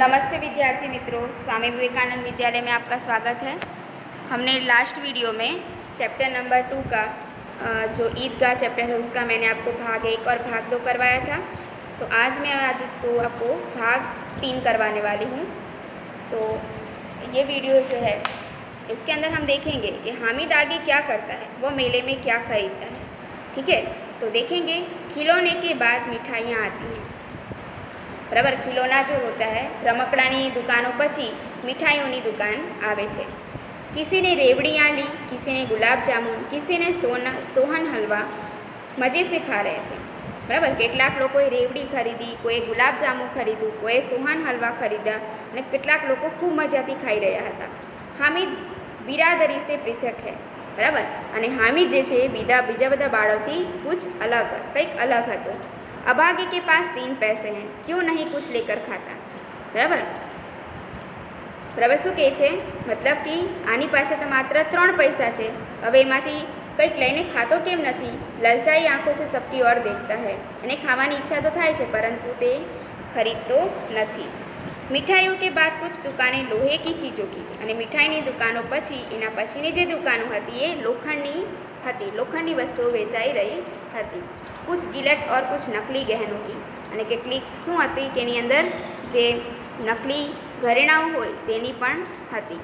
नमस्ते विद्यार्थी मित्रों, स्वामी विवेकानंद विद्यालय में आपका स्वागत है। हमने लास्ट वीडियो में चैप्टर नंबर 2 का जो ईदगाह चैप्टर है उसका मैंने आपको भाग 1 और भाग 2 करवाया था। तो आज इसको आपको भाग 3 करवाने वाली हूँ। तो ये वीडियो जो है उसके अंदर हम देखेंगे कि हामिद आगे क्या करता है, वह मेले में क्या खरीदता है। ठीक है, तो देखेंगे खिलौने के बाद मिठाइयाँ आती हैं। बराबर, खिलौना जो होता है रमकડાની દુકાનો પછી मिठाइयों दुकान आवे छे। किसी ने रेवड़ियाँ ली, किसी ने गुलाब जामुन, किसी ने सोहन हलवा मजे से खा रहे थे। बराबर, કેટલાક લોકોએ રેવડી ખરીદી, કોઈએ ગુલાબ જામુન ખરીદ્યું, કોઈએ સોહન હલવા ખરીદ્યા અને કેટલાક લોકો ખૂબ મજાથી ખાઈ રહ્યા હતા। હામિદ બિરાદરી से पृथक है। બરાબર, અને હામિદ જે છે બીજા બધા બાળકોથી कुछ अलग કંઈક अलग હતો। अभागे के पास 3 पैसे हैं, क्यों नहीं कुछ लेकर खाता। बराबर बराबर शू कहे छे, मतलब कि आनी पासे तो मात्र 3 पैसा है, हवे एमांथी कंईक लईने खातो केम नथी। ललचाई आँखों से सबकी ओर देखता है अने खावानी इच्छा तो थाय छे परंतु ते खरीदतो नथी। मिठाइयों के बाद कुछ दुकानें लोहे की चीज़ों की अने मिठाईनी दुकानों पछी एना पछीनी जे दुकानों हती ए लोखंडनी वस्तुओं वेचाई रही थी। कुछ गिलट और कुछ नकली गहनों की अने केटलीक शुं हती के एनी अंदर जे नकली घरेणाओं होय तेनी पण हती।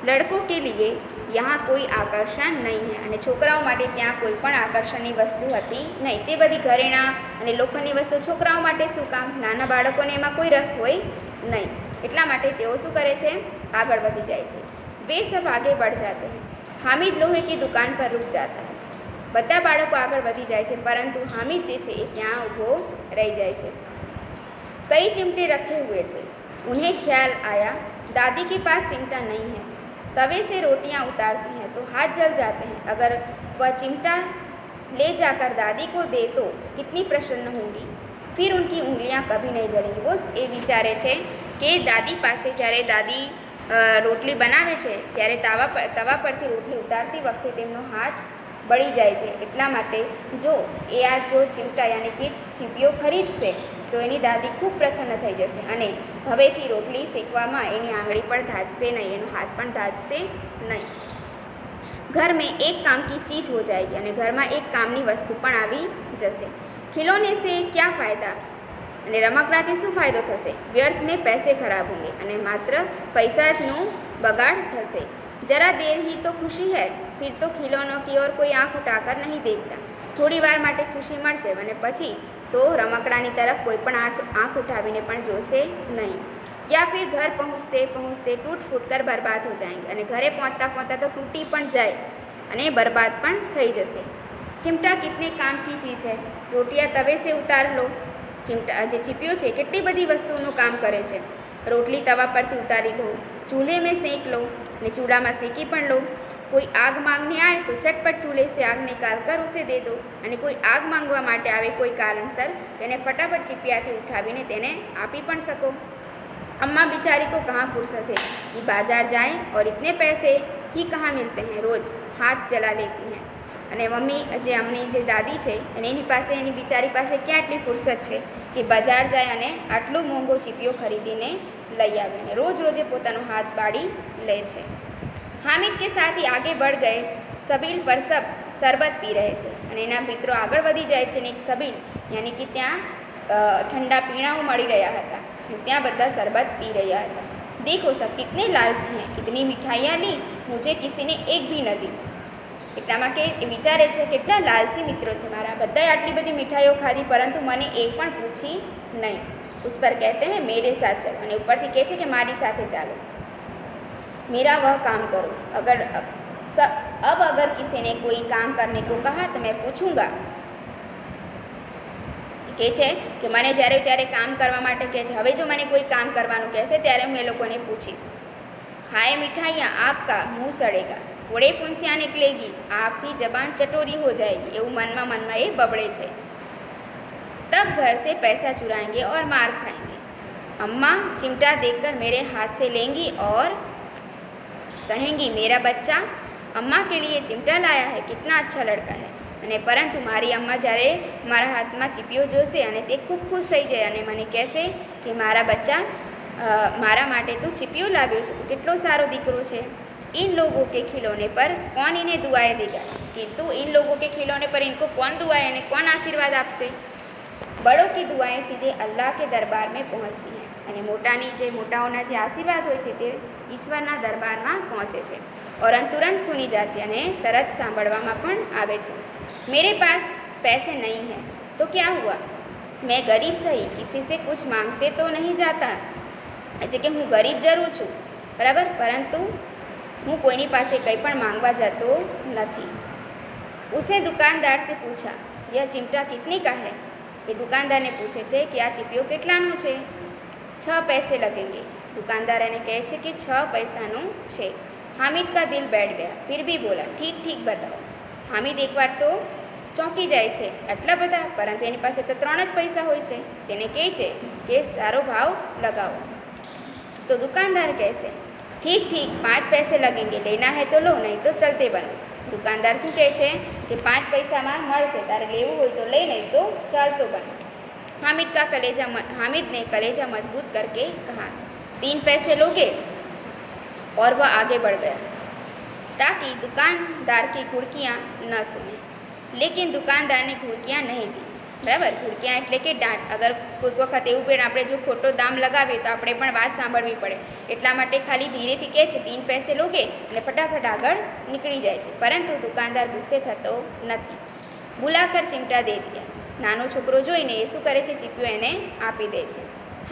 लड़कों के लिए यहाँ कोई आकर्षण नहीं है अने छोकराओं माटे त्यां कोई पण आकर्षणनी वस्तु हती नहीं। ते बधी घरेणां अने लोखंडनी वस्तु छोकराओं माटे शुं काम, नाना बाळकोने एमां कोई रस होय नहीं, एटला माटे तेओ शुं करे छे, आगळ वधी जाय छे। वे सब आगे बढ़ जाते हैं। हामिद लोहे की दुकान पर रुक जाता है। બધા બાળકો આગળ વધી જાય છે પરંતુ હામિદ જે છે એ ત્યાં ઊભો રહી જાય છે। कई चिमटे रखे हुए थे, उन्हें ख्याल आया दादी के पास चिमटा नहीं है। तवे से रोटियां उतारती हैं तो हाथ जल जाते हैं। अगर वह चिमटा ले जाकर दादी को दे तो कितनी प्रसन्न होंगी, फिर उनकी उंगलियां कभी नहीं जलेंगी। वो ये विचारे छे कि दादी पासे જ્યારે दादी रोटली बनावे छे त्यारे तवा परथी रोटली उतारती वखते तेमनो हाथ बળી જાય છે, એટલા માટે જો ચીમટા યાની કે ચીપીઓ ખરીદશે તો એની દાદી ખૂબ પ્રસન્ન થઈ જશે અને હવેથી રોટલી શેકવામાં એની આંગળી પણ ધાધશે નહીં, એનો હાથ પણ ધાધશે નહીં। घर में एक काम की चीज़ हो जाएगी અને ઘરમાં એક કામની વસ્તુ પણ આવી જશે। खिलौने से क्या फ़ायदा અને રમકડાથી શું ફાયદો થશે। व्यर्थ में पैसे खराब होंगे અને માત્ર પૈસાનું બગાડ થશે। जरा देर ही तो खुशी है, फिर तो खिलौनों की ओर कोई आँख उठाकर नहीं देखता। थोड़ी वार माटे खुशी मळशे અને પછી तो रमकડાની तरफ कोई पण आँख उठावीने पण जोशे नहीं। या फिर घर पहुँचते पहुँचते टूट फूट कर बर्बाद हो जाएंगे અને घरे पहुँचता पहुँचता तो टूटी पण जाए અને बर्बाद पण थई जशे। चिमटा कितने काम की चीज़ है, रोटियां तवे से उतार लो। चिमटा जे चीपियो छे केटली बधी वस्तुओनुं काम करे छे। रोटली तवा परथी उतारी लो, चूल्हे में सेक लो ने चूड़ा में सेकी पण लो। कोई आग मांगने आए तो चटपट चूल्हे से आग निकाल कर उसे दे दो અને કોઈ आग मांगवा माटे आवे कोई कारणसर तेने फटाफट चिपियाथी उठावीने तेने आपी पण सको। अम्मा बेचारी को कहाँ फुर्सत है कि बाजार जाएं और इतने पैसे ही कहाँ मिलते हैं, रोज़ हाथ जला लेती हैं। અને મમ્મી જે અમની જે દાદી છે અને એની પાસે એની બિચારી પાસે ક્યાં એટલી ફુરસત છે કે બજાર જાય અને આટલો મોંઘો ચીપિયો ખરીદીને લઈ આવે અને રોજ રોજે પોતાનો હાથ બાળી લે છે। हामिद के साथ ही आगे बढ़ गए। सबील पर सब शरबत पी रहे थे અને એના મિત્રો આગળ વધી જાય છે અને એક સબીલ यानी कि ત્યાં ठंडा पीणाओ मળી રહ્યા હતા, ત્યાં બધા शरबत पी રહ્યા હતા। देखो सब कितने लालची हैं, इतनी मिठाइयाँ ली, मुझे किसी ने एक भी न दी। એટલામાં કે વિચારે છે કેટલા લાલચી મિત્રો છે મારા, બધાએ આટલી બધી મીઠાઈઓ ખાધી પરંતુ મને એક પણ પૂછી નહીં। उस पर कहते हैं मेरे साथ चलो અને ઉપરથી કહે છે કે મારી સાથે ચાલો। मेरा वह काम करो, अब अगर किसी ने कोई काम करने को कहा तो मैं पूछूंगा। કહે છે કે મને જ્યારે ત્યારે કામ કરવા માટે કહે છે, હવે જો મને કોઈ કામ કરવાનું કહેશે ત્યારે હું એ લોકોને પૂછીશ। खाए मिठाइयाँ आपका मुँह सड़ेगा, फोड़े फुंसियाँ निकलेगी, आपकी जबान चटोरी हो जाएगी, એવું મનમાં એ બબડે છે। तब घर से पैसा चुराएंगे और मार खाएंगे। अम्मा चिमटा देखकर मेरे हाथ से लेंगी और कहेंगी मेरा बच्चा अम्मा के लिए चिमटा लाया है, कितना अच्छा लड़का है। અને પરંતુ મારી અમ્મા જ્યારે મારા હાથમાં ચીપિયો જોશે અને તે ખૂબ ખુશ થઈ જાય અને મને કહેશે કે મારા બચ્ચા મારા માટે તું ચીપિયો લાવ્યો છે, તો કેટલો સારો દીકરો છે. इन लोगों के खिलौने पर कौन इन्हें दुआएं देगा, किंतु इन लोगों के खिलौने पर इनको कौन दुआएं અને कौन આશીર્વાદ આપશે. બड़ों की दुआएं सीधे अल्लाह के दरबार में पहुंचती हैं. અને મોટાઓના જે આશીર્વાદ હોય છે તે ઈશ્વરના દરબારમાં પહોંચે છે. और तुरंत सुनी जाती है અને તરત સાંભળવામાં પણ આવે છે. मेरे पास पैसे नहीं हैं तो क्या हुआ, मैं गरीब सही किसी से कुछ मांगते तो नहीं जाता. એટલે કે હું ગરીબ જરૂર છું બરાબર, પરંતુ હું કોઈની પાસે કંઈ પણ માંગવા જતો નથી. ઉસે દુકાનદાર સે પૂછા યહ ચિમટા કિતની કા હૈ. એ દુકાનદારને પૂછે છે કે આ ચીપિયો કેટલાનું છે. 6 पैसे लगेंगे. दुकानदार એને કહે છે કે 6 પૈસાનું છે. हामिद का दिल बैठ गया, फिर भी बोला ठीक ठीक बताओ. हामिद એકવાર તો ચોંકી જાય છે, આટલા બધા, પરંતુ એની પાસે તો 3 જ પૈસા હોય છે. તેને કહે છે કે સારો ભાવ લગાવો. તો દુકાનદાર કહેશે ठीक ठीक 5 पैसे लगेंगे, लेना है तो लो नहीं तो चलते बनो. दुकानदार શું કહે છે કે 5 પૈસામાં મળશે, તારે લેવું હોય તો લે, નહીં તો ચાલતો બનો. हामिद ने कलेजा मजबूत करके कहा 3 पैसे लोगे, और वह आगे बढ़ गया ताकि दुकानदार की घुड़कियाँ न सुने. लेकिन दुकानदार ने घुड़कियाँ नहीं दी. બરાબર, ઘુડકિયા એટલે કે દાંત. અગર કોઈક વખત એવું પણ આપણે જો ખોટો દામ લગાવીએ તો આપણે પણ વાત સાંભળવી પડે, એટલા માટે ખાલી ધીરેથી કહે છે 3 પૈસે લોગે અને ફટાફટ આગળ નીકળી જાય છે. પરંતુ દુકાનદાર ગુસ્સે થતો નથી. બુલાકર ચિમટા દે દિયા. નાનો છોકરો જોઈને એ શું કરે છે, ચીપિયો એને આપી દે છે.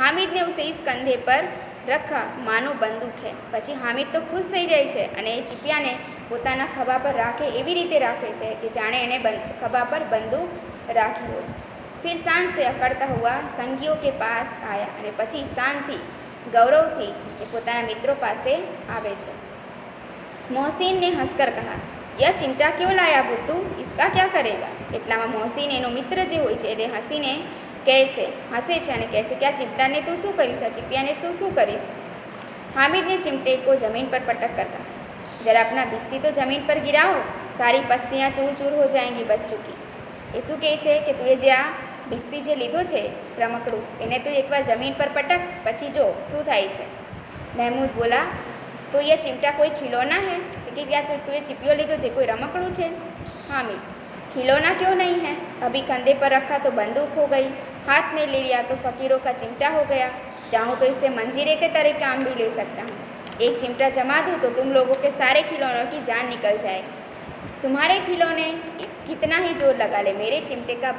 હામિદને ઉસે ઇસ કંધે પર રખા માનો બંદૂક હે. પછી હામિદ તો ખુશ થઈ જાય છે અને એ ચીપિયાને પોતાના ખભા પર રાખે એવી રીતે રાખે છે કે જાણે એણે ખભા પર બંદૂક રાખી હોય. फिर शान से अकड़ता हुआ संगियों के पास आया. અને પછી શાનથી ગૌરવથી એ પોતાના મિત્રો પાસે આવે છે. મોહસિન ને હસકર કહા યહ ચિમટા ક્यों लाया बुद्धू, इसका क्या करेगा. એટલામાં મોહસિન એનો મિત્ર જે હોય છે એટલે હસીને હસે છે અને કહે છે કે આ ચિમટાને તું શું કરીશ, આ ચીપિયાને તું શું કરીશ. हामिद ने चिमटे को ज़मीन पर पटक कर कहा जरा अपना बिस्ती तो ज़मीन पर गिराओ, सारी पस्तियाँ चूर चूर हो जाएंगी बच्चों की. એ શું કહે છે કે તું જે આ બિસ્તી જે લીધો છે રમકડું, એને તું એકવાર જમીન પર પટક, પછી જો શું થાય છે. મહેમૂદ બોલા તો ये चिमटा कोई खिलौना है, कि क्या તું ये चिपियो લીધો છે કોઈ રમકડું છે. हामिद खिलौना क्यों नहीं है, अभी कंधे पर रखा तो बंदूक हो गई, हाथ में ले लिया तो फ़कीरों का चिमटा हो गया, चाहूँ तो इसे मंजीरे के तरह काम भी ले सकता हूँ. एक चिमटा जमा दूँ तो तुम लोगों के सारे खिलौनों की जान निकल जाए. तुम्हारे खिलौने कितना ही जोर लगा ले, मेरे चिमटे का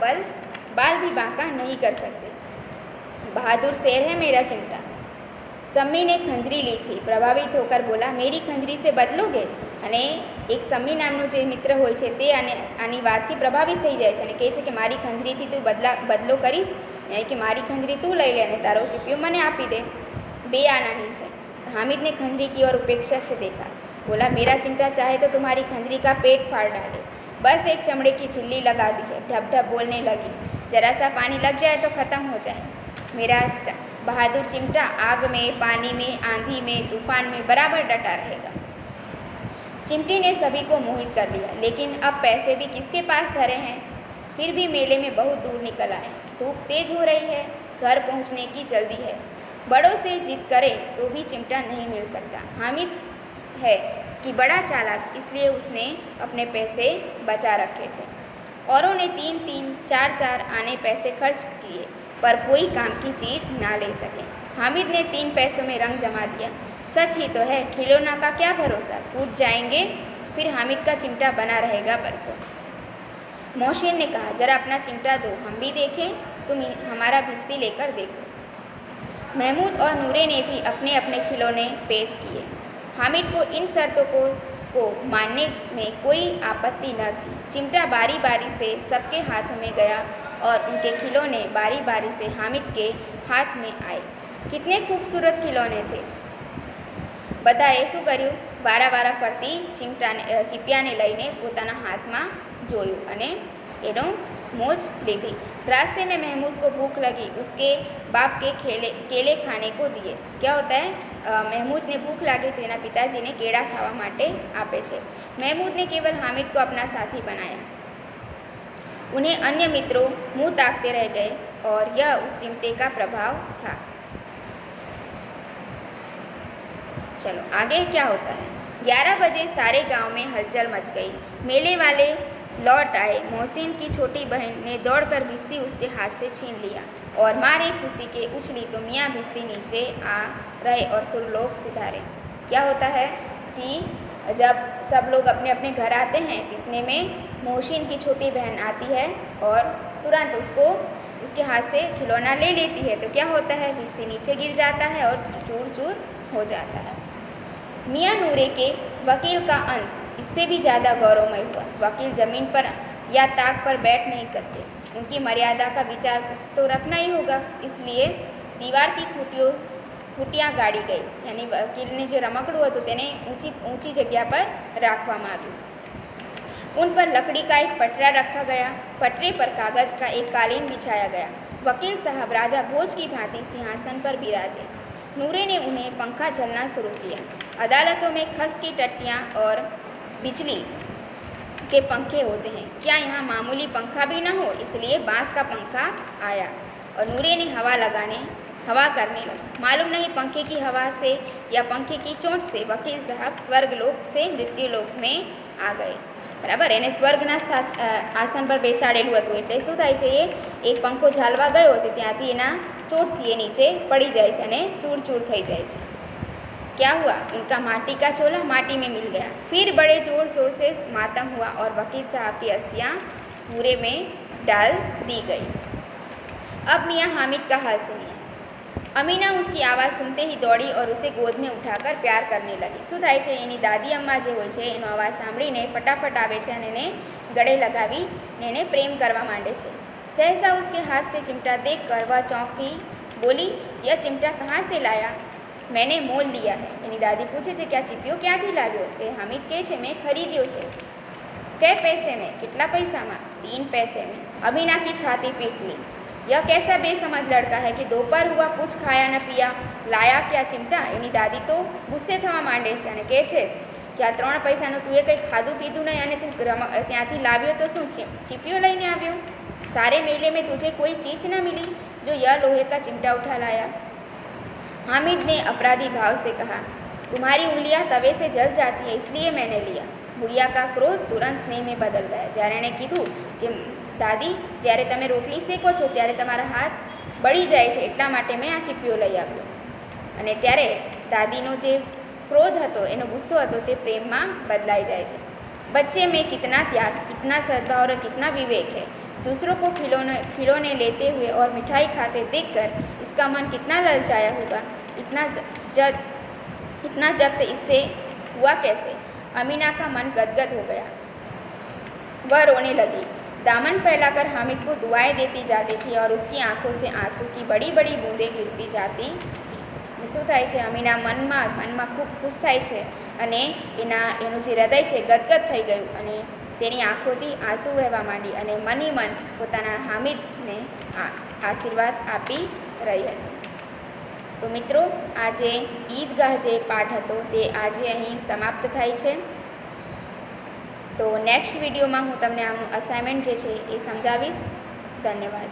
बाल भी बांका नहीं कर सकते. बहादुर शेर है मेरा चिमटा. सम्मी ने खंजरी ली थी. प्रभावित होकर बोला मेरी खंजरी से बदलोगे. અને એક સમ્મી નામનો જે મિત્ર હોય છે તે આની વાતથી પ્રભાવિત થઈ જાય છે અને કહે છે કે મારી ખંજરીથી તું બદલો કરીશ, એટલે કે મારી ખંજરી તું લઈ લે અને તારો ચીપિયો મને આપી દે. 2 આનાની છે. हामिद ने खंजरी की ओर उपेक्षा से देखा. बोला मेरा चिमटा चाहे तो तुम्हारी खंजरी का पेट फाड़ डाले, बस एक चमड़े की झिल्ली लगा दी है. ढप ढप बोलने लगी. जरा सा पानी लग जाए तो ख़त्म हो जाए. मेरा बहादुर चिमटा आग में, पानी में, आंधी में, तूफान में बराबर डटा रहेगा. चिमटी ने सभी को मोहित कर लिया, लेकिन अब पैसे भी किसके पास धरे हैं. फिर भी मेले में बहुत दूर निकल आए. धूप तेज हो रही है, घर पहुंचने की जल्दी है. बड़ों से जिद करे तो भी चिमटा नहीं मिल सकता. हामिद है कि बड़ा चालाक, इसलिए उसने अपने पैसे बचा रखे थे. औरों ने 3-3, 4-4 आने पैसे खर्च किए पर कोई काम की चीज़ ना ले सके. हामिद ने 3 पैसों में रंग जमा दिया. सच ही तो है, खिलौना का क्या भरोसा, फूट जाएंगे फिर हामिद का चिमटा बना रहेगा बरसों. मोहसिन ने कहा जरा अपना चिमटा दो, हम भी देखें, तुम हमारा भिस्ती लेकर देखो. महमूद और नूरे ने भी अपने अपने खिलौने पेश किए. हामिद को इन शर्तों को मानने में कोई आपत्ति न थी. चिमटा बारी बारी से सबके हाथों में गया और उनके खिलौने बारी बारी से हामिद के हाथ में आए. कितने खूबसूरत खिलौने थे. બધાએ શું કર્યું, વારા ફરતી ચીપિયાને લઈને પોતાના હાથમાં જોયું અને એનો मोज ली थी. रास्ते में महमूद को भूख लगी, उसके बाप के केले खाने को दिए. क्या होता है, महमूद ने भूख लागी तेना पिताजी ने केड़ा खावा माटे आपे छे. महमूद ने केवल हामिद को अपना साथी बनाया. उन्हें अन्य मित्रों मुँह ताकते रह गए और यह उस चिमटे का प्रभाव था. चलो आगे क्या होता है। 11 बजे सारे गांव में हलचल मच गई। मेले वाले लौट आए। मोहसिन की छोटी बहन ने दौड़कर भिश्ती उसके हाथ से छीन लिया और मारे खुशी के उछली तो मियाँ भिश्ती नीचे आ रहे और सुरलोक सिधारे। क्या होता है कि जब सब लोग अपने अपने घर आते हैं इतने में मोहसिन की छोटी बहन आती है और तुरंत उसके हाथ से खिलौना ले लेती है। तो क्या होता है, भिश्ती नीचे गिर जाता है और चूर चूर हो जाता है। मियाँ नूरे के वकील का अंत इससे भी ज़्यादा गौरवमय हुआ। वकील ज़मीन पर या ताक पर बैठ नहीं सकते, उनकी मर्यादा का विचार तो रखना ही होगा। इसलिए दीवार की खूटियाँ गाड़ी गई, यानी वकीलने जो रमकड़ું હતું તેને ऊंची जगह पर રાખવામાં આવ્યું। उन पर लकड़ी का एक पटरा रखा गया। पटरे पर कागज़ का एक कालीन बिछाया गया। वकील साहब राजा भोज की भांति सिंहासन पर बिराजे। नूरे ने उन्हें पंखा झलना शुरू किया। अदालतों में खस की टट्टियाँ और बिजली के पंखे होते हैं, क्या यहाँ मामूली पंखा भी न हो? इसलिए बांस का पंखा आया और नूरे ने हवा करने लगा। मालूम नहीं पंखे की हवा से या पंखे की चोट से वकील साहब स्वर्गलोक से मृत्युलोक में आ गए। बराबर, એને સ્વર્ગના આસન પર બેસાડેલું હતું એટલે શું થાય છે, એક પંખો ઝાલવા ગયો તો ત્યાંથી એના ચોટથી એ નીચે પડી જાય છે અને ચૂર ચૂર થઈ જાય છે। क्या हुआ, उनका माटी का चोला माटी में मिल गया। फिर बड़े जोर शोर से मातम हुआ और वकील साहब की अस्थियाँ पूरे में डाल दी गई। अब मियाँ हामिद का हाल सुनिए। अमीना उसकी आवाज़ सुनते ही दौड़ी और उसे गोद में उठाकर प्यार करने लगी। શું થાય છે, એની દાદી અમ્મા જે હોય છે એનો અવાજ સાંભળીને ફટાફટ આવે છે અને એને ગળે લગાવીને એને પ્રેમ કરવા માંડે છે। सहसा उसके हाथ से चिमटा देखकर वह चौंकी, बोली, यह चिमटा कहाँ से लाया? मैंने मोल लिया है। એની દાદી પૂછે છે કે આ ચીપિયો ક્યાંથી લાવ્યો? તે હામિદ કહે છે મેં ખરીદ્યો છે। कै पैसे में? કેટલા પૈસામાં? 3 पैसे में। अमीना की छाती पीट ली। यह कैसा बेसमझ लड़का है कि दोपहर हुआ कुछ खाया न पिया, लाया क्या चिमटा? એની દાદી તો ગુસ્સે થવા માંડે છે અને કહે છે કે આ 3 પૈસાનું તું એ કંઈ ખાધું પીધું નહીં અને તું ત્યાંથી લાવ્યો તો શું ચીપિયો લઈને આવ્યો? सारे मेले में तुझे कोई चीज़ न मिली जो यह लोहे का चिमटा उठा लाया? हामिद ने अपराधी भाव से कहा, तुम्हारी उंगलियां तवे से जल जाती है इसलिए मैंने लिया। बुढ़िया का क्रोध तुरंत स्नेह में बदल गया। જ્યારે એણે કીધું કે દાદી જ્યારે તમે રોટલી શેકો છો ત્યારે તમારા હાથ બળી જાય છે એટલા માટે મેં આ ચીપિયો લઈ આવ્યો। અને ત્યારે દાદીનો જે ક્રોધ હતો એનો ગુસ્સો હતો તે પ્રેમમાં બદલાઈ જાય છે। बच्चे में कितना त्याग, कितना सद्भाव और कितना विवेक है। दूसरों को खिलौने लेते हुए और मिठाई खाते देखकर इसका मन कितना ललचाया होगा। इतना जब्त इससे हुआ कैसे? अमीना का मन गदगद हो गया। वह रोने लगी, दामन फैलाकर हामिद को दुआएं देती जाती थी और उसकी आंखों से आंसू की बड़ी बड़ी बूंदें गिरती जाती थी। શું થાય છે, અમીના મનમાં ખૂબ ખુશ થાય છે અને એનું જે હૃદય છે ગદગદ થઈ ગયું અને તેની આંખોથી આંસુ વહેવા માંડી અને મની મન પોતાના હામિદને આશીર્વાદ આપી રહી હતી। તો મિત્રો આ જે ઈદગાહ જે પાઠ હતો તે આજે અહીં સમાપ્ત થાય છે। તો નેક્સ્ટ વિડીયોમાં હું તમને આનું અસાઇનમેન્ટ જે છે એ સમજાવીશ। ધન્યવાદ।